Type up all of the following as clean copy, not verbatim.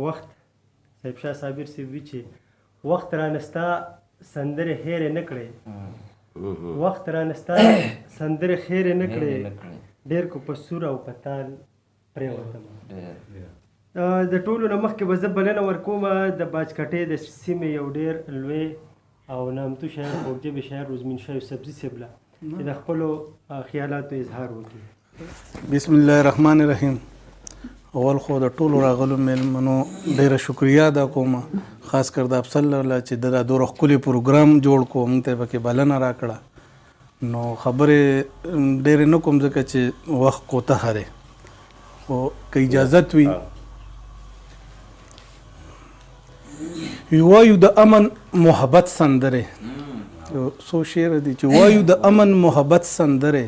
وخت صاحب شاه صابر سی وی چې وخت رانستا سندرې هېرې نه کړې وخت رانستا سندرې هېرې نه کړې ډېر کو په سور او په تال پرېوتم د ټولو نه مخکې به زه بلنه ورکوم د باجکټۍ د سیمې یو ډېر لوی او نامتو شاعر خوږژبې شاعر روزمین شاه یوسفزي صاحب له چې د خپلو خیالاتو اظهار وکړي. بسم الله الرحمن الرحیم. اول خو د ټولو راغلو میلمنو ډیره شکریا ادا کوم، خاص کر د افسر الله چې د دوره ښکلی پروګرام جوړ کو موږ ته پکې بلنه راکړه. نو خبرې ډېرې نه کوم ځکه چې وخت کوته هره خو که اجازت وي وایو د امن محبت سندره سو شعر دي چې وایو د امن محبت سندره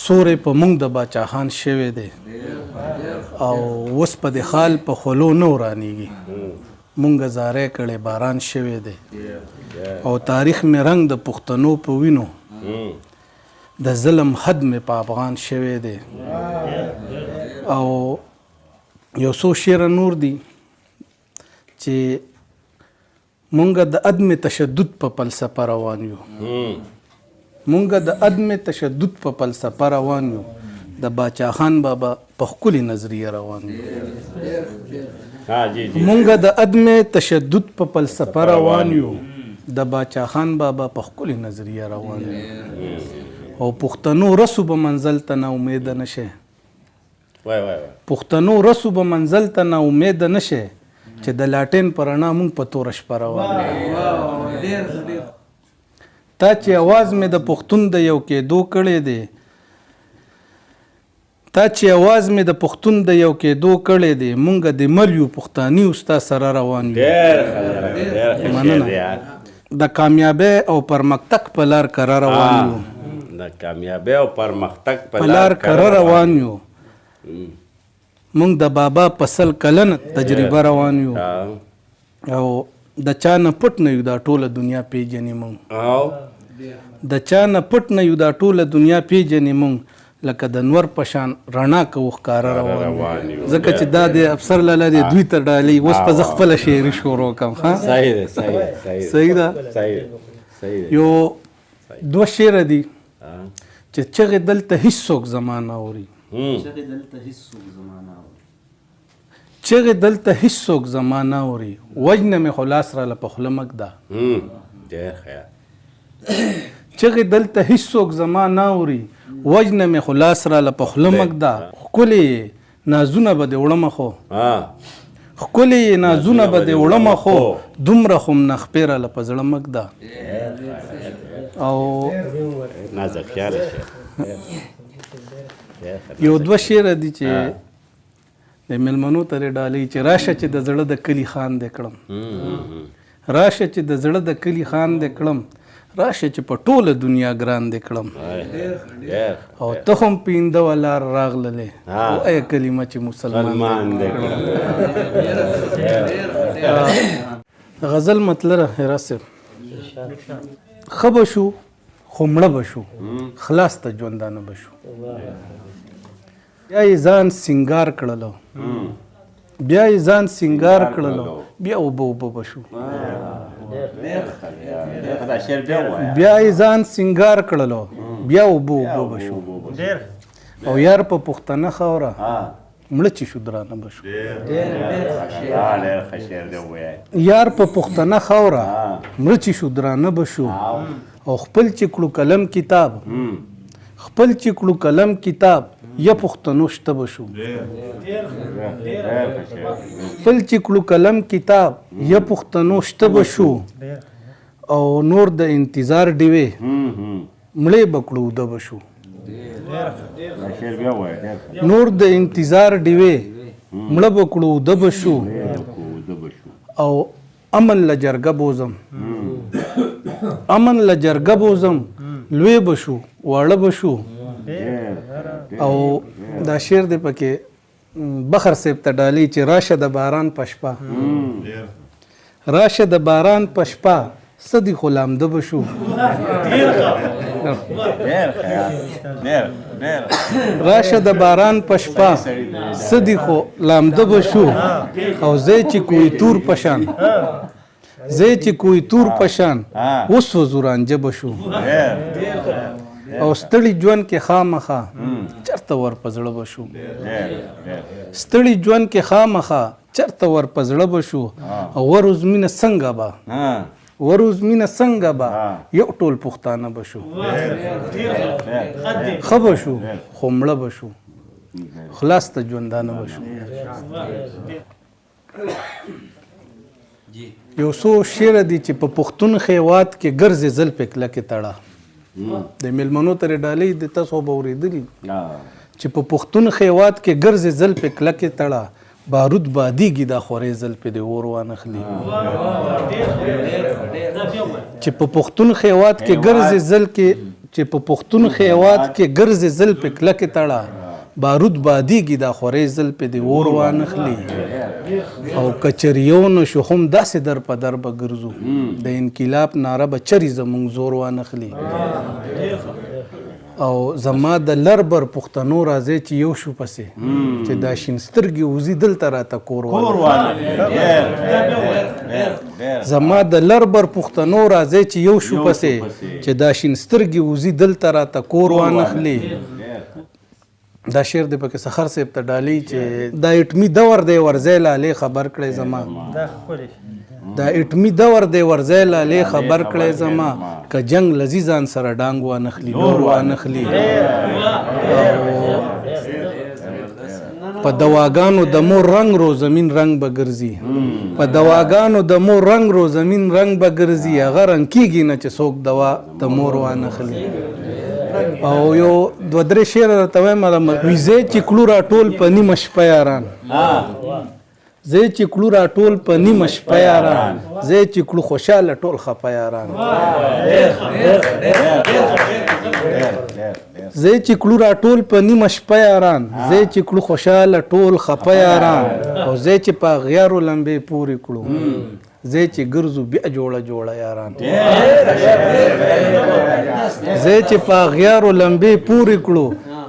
سورې په موږ د باچاخان شوی دی او اوس په د خال په خولو نه ورانیږي مونږ زارې کړی باران شوی دی او تاریخ مې رنګ د پښتنو په وینو د ظلم حد مې په افغان شوی دی. او یو څو شعر نور دي چې مونږ د عدم تشدد په فلسفه روان یو مونږ د عدم تشدد په فلسفه روان یو د باچاخان بابا په ښکلې نظریه روان یو مونږ د عدم تشدد په فلسفه روان یو د باچاخان بابا په ښکلې نظریه روان یو او پښتنو رسو به منزل ته نا امیده نشه پښتنو رسو به منزل ته نا امیده نشه چې د لاټین پر رڼا مونږ په توره شپه روان یو تا چې اواز مې د پښتون د یو کېدو کړی دی تا چې اواز مې د پښتون د یو کېدو کړی دی مونږ د ملیو پښتاني ستا سره روان یو مننه د کامیابی او پرمختګ په لار کره روان یو د کامیابی او پرمختګ په لار کره روان یو مونږ د بابا په سل کلن تجربه روان یو او د چا نه پټ نه یو دا ټوله دنیا پیژنې مونږ د چا نه پټ نه یو دا ټوله دنیا پیژنې مونږ لکه د نور په شان رڼا کوو ښکاره روان یو ځکه چې دا د افسر لاله دی دوی ته ډالۍ اوس په زه خپله شعري شروع کړم. صحیح ده یو دوه شعره دي چې چغې دلته هیڅوک زما نه اوري چغې دلته هیڅوک زما نه اوري وجنه مې خو لاس راله په خوله مږده چغې دلته هیڅوک زما نه اوري وجنه مې خو لاس راله په خوله مږده ښکلې نازونه به دې وړمه خو ښکلې نازونه به دې وړمه خو دومره خو م نخپې راله په زړه مږده او یو دوه شعره دي چې د میلمنو ته ډالۍ چې راشه چې د زړه د کلي خان دې کړم راشه چې د زړه د کلي خان دې کړم راشه چې په ټوله دنیا ګران دې کړم او ته هم پینده ولار راغللې وایه کلمه چې مسلمان دې کړم. غزل مطلره هرا صاحب ښه به شو خو مړه به شو خلاص ته ژوندانه به شو بیا یې ځان سینګار کړلو بیا یې ځان سینګار کړلو بیا اوبه به شو بیا یې ځان سینګار کړلو بیا اوبه به شو او یار په پښتنه خاوره مړه چې شو درانه به شو یار په پښتنه خاوره مړه چې شو درانه به شو او خپل چې کړو قلم کتاب خپل چې کړو قلم کتاب یا پښتنو شته به شو خپل چې کړو قلم کتاب یا پښتنو شته به شو او نور د انتظار ډیوې مړې به کړو ده به شو نور د انتظار ډیوې مړه به کړو ده به شو او امن له جرګه بوزم امن له جرګه بوزم لوی به شو واړه به شو او دا شعر دی پکې بخر صاحب ته ډالۍ چې راشه د باران په شپه راشه د باران په شپه صدی خو لامده به شو راشه د باران پشپا سدی خو لامده بشو او زه چې کوی تور پشان زه چې کوی تور پشان اوس وزورانجه بشو او ستړي ژوند کې خامخا چرته ور پزړه بشو ستړي ژوند کې خامخا چرته ور پزړه بشو او ورځ مینه څنګه با ورځ مینه څنګه با یو ټول پښتانه بشو خبر شو خمړه بشو خلاص ته ژوندانه بشو یو څو شعر دي چې په پښتون خیوات کې ګرځي زل پکله کې تړه د ملمنو تر ډالۍ د تاسو به اوریدلی چې په پښتون خیوات کې ګرځي زل پکله کې تړه بارود بادیږي دا خورې زل په دی اور وانخلی چې په پښتون خیوات کې ګرځي زل کې چې په پښتون خیوات کې ګرځي زل پکله کې تړه بارود بادیږي دا خورې زل په دی اور وانخلی او کچریونو شو هم داسې در په در به ګرځو د انقلاب ناره به چری زمونږ زور وانخلی او زما د لربر پښتنو راځي چې یو شو پسې چې دا شین سترګې وزي دلته راته کور زما د لربر پښتنو راځي چې یو شو پسې چې دا شین سترګې وزي دلته راته کور وانخلی دا شعر دی پکې سخر صاحب ته ډالۍ چې دا اټمي دور دی ورځی لالی خبر کړی زما دا اټمي دور دی ورځی لالی خبر کړی زما که جنگ لذیذان سره ډانګ وانخلي نور وانخلي په دواګانو د مور رنگ رو زمین رنگ به ګرځي په دواګانو د مور رنگ رو زمین رنگ به ګرځي هغه رنګ کېږي نه چې څوک دوا د مور وانخلي او یو دو درې شعر راته وایم ویزې چې کړو راټول په نیمه شپه یاران زه چې کړو راټول په نیمه شپه یاران زه چې کړو خوشحاله ټول خپه یاران زه چې کړو راټول په نیمه شپه یاران زه چې کړو خوشحاله ټول خپه یاران او زه چې په غیارو لمبې پورې کړو زه چې ګرځو بیا جوړه جوړه یاران زه چې په غیارو لمبې پورې کړو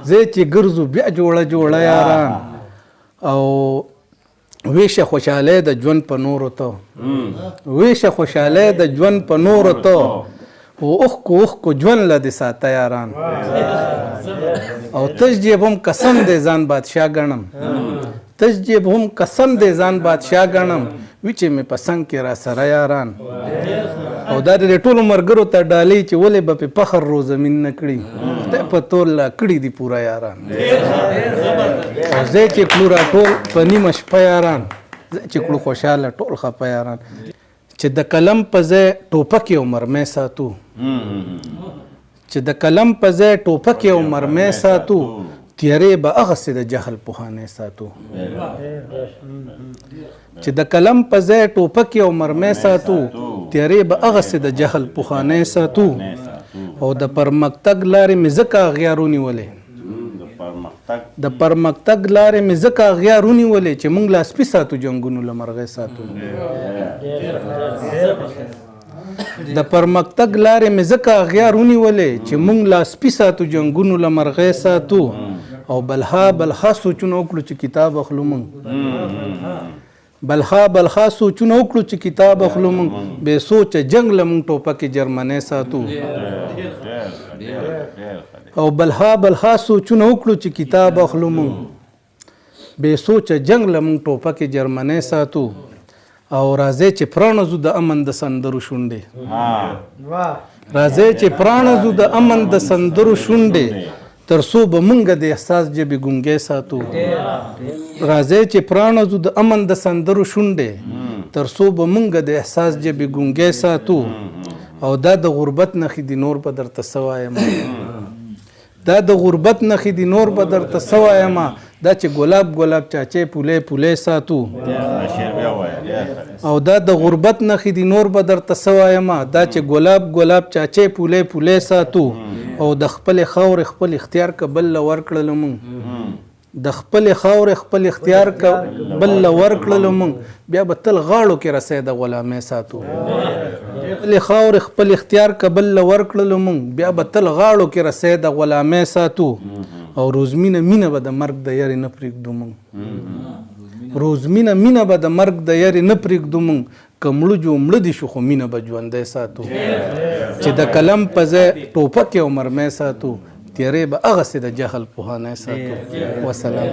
زه چې ګرځو بیا جوړه جوړه یاران او ویشه خوشحالی د ژوند په نورو ته ویشه خوشحالی د ژوند په نورو ته اوښکو ژوند له دې ساته یاران او تش جیب هم قسم دی ځان بادشاه ګڼم تش جیب هم قسم دی ځان بادشاه ګڼم وی چې مې په څنګ کې را سره یاران او دا د ټولو ملګرو ته ډالۍ چې ولې به پې فخر رو زمین نه کړي خدای په تول لا کړي دي پوره یاران او زه چې کړو راټول په نیمه شپه یاران زه چې کړو خوشحاله ټول خپه یاران چې د قلم په ځای ټوپک او مرمۍ ساتو چې د قلم په ځای ټوپک او مرمۍ ساتو تیارې به هغسې د جهل پوهانې ساتو چې د قلم په ځای ټوپک او مرمۍ ساتو تیارې به هغسې د جهل پوهانې ساتو او د پرمختګ لارې مې ځکه اغیار ونیولې د پرمختګ لارې مې ځکه اغیار ونیولې چې موږ لاسپي ساتو جنګونو له مرغۍ ساتو د پرمختګ لارې مې ځکه اغیار ونیولې چې موږ لاسپي ساتو جنګونو له مرغۍ ساتو او بلها سوچونه وکړو چې کتاب اخلو موږ بلها سوچونه وکړو چې کتاب اخلو موږ بې سوچه جنګ له موږ ټوپکې جرمنۍ ساتو او بلها سوچونه وکړو چې کتاب اخلو موږ بې سوچه جنګ له موږ ټوپکې جرمنۍ ساتو او راځي چې پراڼه زو د امن د سندرو شونډې راځي چې پراڼه زو د امن د سندرو شونډې تر څو به مونږ د احساس جبې ګونګې ساتو راځي چې پراڼه زو د امن د سندرو شونډې تر څو به مونږ د احساس جبې ګونګې ساتو او دا د غربت نښې دي نور به درته څه وایم دا د غربت نښې دي نور به درته څه وایم دا چې ګلاب چاچې پولې ساتو او دا د غربت نښې دي نور به درته څه وایم دا چې ګلاب چاچې پولې ساتو او د خپل خاورې خپل اختیار که بل له ورکړلو مونږ د خپل خاورې خپل اختیار کا بل له ورکړلو مونږ بیا به تل غاړو کې رسۍ د غلامۍ ساتو خپل خاورې خپل اختیار کا بل له ورکړلو مونږ بیا به تل غاړو کې رسۍ د غلامۍ ساتو او روزمینه مینه به د مرګ د یارې نه پرېږدو مونږ روزمینه مینه به د مرګ د یارې نه پرېږدو مونږ که مړه جو مړه دي شو خو مینه به ژوندی ساتو چې د قلم په ځای ټوپک او مرمۍ ساتو تیارې به هغسې د جهل پوهانی ساتو وسلام